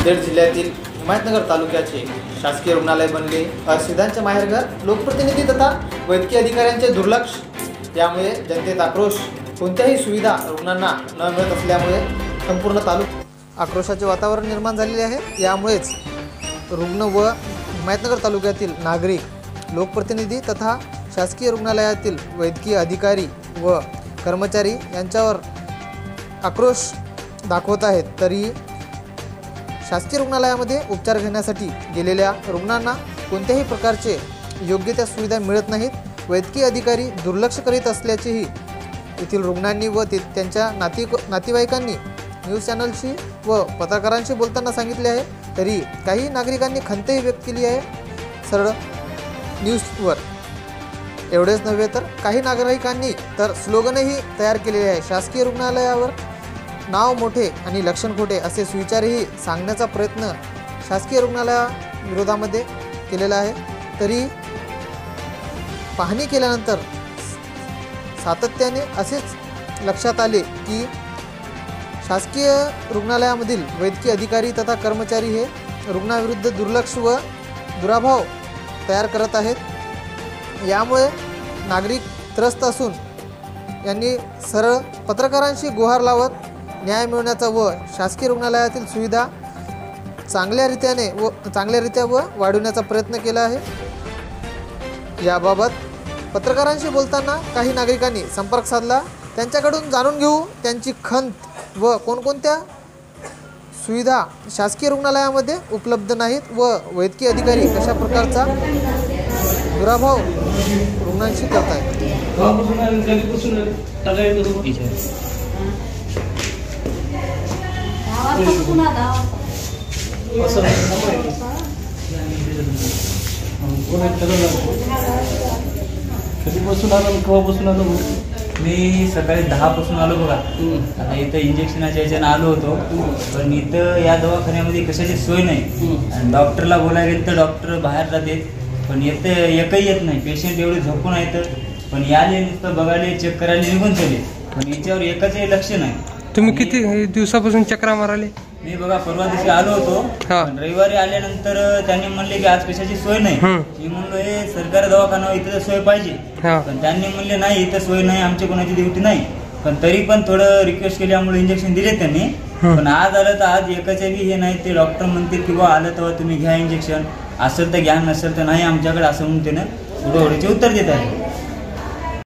नांदेड जिल्ह्यातील हिमायतनगर तालुक्याचे शासकीय रुग्णालय बनले असिद्धांचे माहेरघर, लोकप्रतिनिधी तथा वैद्यकीय अधिकाऱ्यांचे दुर्लक्ष। यामुळे जनतेत आक्रोश। कोणत्याही सुविधा रुग्णांना न मिळत असल्यामुळे संपूर्ण आक्रोशाचे वातावरण निर्माण झालेले आहे। यामुळेच रुग्ण व हिमायतनगर तालुक्यातील नागरिक, लोकप्रतिनिधी तथा शासकीय रुग्णालयातील वैद्यकीय अधिकारी व कर्मचारी यांच्यावर आक्रोश दाखवत आहेत। तरी शासकीय रुग्णालयामध्ये उपचार घेण्यासाठी गेलेल्या रुग्णांना कोणत्याही प्रकारचे योग्य त्या सुविधा मिळत नाहीत। वैद्यकीय अधिकारी दुर्लक्ष करीत असल्याचेही येथील रुग्णांनी व त्यांच्या नातेवाईकांनी न्यूज चॅनलशी व पत्रकारांशी बोलताना सांगितले आहे। तरी काही नागरिकांनी खंतही व्यक्त केली आहे सरळ न्यूजवर। एवढेच नव्हे तर काही नागरिकांनी तर स्लोगनही तयार केलेले आहे। शासकीय रुग्णालयावर नाव मोठे आणि लक्षण खोटे असे सुविचारही सांगण्याचा प्रयत्न शासकीय रुग्णालयाविरोधामध्ये केलेला आहे। तरी पाहणी केल्यानंतर सातत्याने असेच लक्षात आले की शासकीय रुग्णालयामधील वैद्यकीय अधिकारी तथा कर्मचारी हे रुग्णाविरुद्ध दुर्लक्ष व दुराभाव तयार करत आहेत। यामुळे नागरिक त्रस्त असून यांनी सरळ पत्रकारांशी गुहार लावत न्याय मिळवण्याचा व शासकीय रुग्णालयातील सुविधा चांगल्यारीत्या व वाढवण्याचा प्रयत्न केला आहे। याबाबत पत्रकारांशी बोलताना काही नागरिकांनी संपर्क साधला। त्यांच्याकडून जाणून घेऊ त्यांची खंत व कोणकोणत्या सुविधा शासकीय रुग्णालयामध्ये उपलब्ध नाहीत व वैद्यकीय अधिकारी कशा प्रकारचा दुराभाव रुग्णांशी करत आहेत। मी सकाळी 10 पासून आलो बघा। आता इथं इंजेक्शनाच्या याच्यानं आलो होतो, पण इथं या दवाखान्यामध्ये कशाची सोय नाही। आणि डॉक्टरला बोलायला गेलं तर डॉक्टर बाहेर जातात, पण एकही येत नाही। पेशंट एवढे झोपून आहेत, पण याले नुसतं बघायला चेक करायला निघून चले, पण याच्यावर एकचही लक्ष नाही। तुम्ही किती दिवसापासून चक्रा माराले? मी बघा परवा दिवशी आलो होतो, पण रविवारी आल्यानंतर त्यांनी म्हणले की आज कशाची सोय नाही। मी म्हणलो हे सरकारी दवाखाना इथं सोय पाहिजे, पण त्यांनी म्हणले नाही इथं सोय नाही, आमची कोणाची ड्युटी नाही। पण तरी पण थोडं रिक्वेस्ट केल्यामुळे इंजेक्शन दिले त्यांनी। पण आज आलं तर आज एकच बी हे नाही, ते डॉक्टर म्हणतील की बा आलं तेव्हा तुम्ही घ्या इंजेक्शन, असेल तर घ्या नसेल तर नाही आमच्याकडे, असं म्हणून त्यानं थोडं उत्तर देत आहे।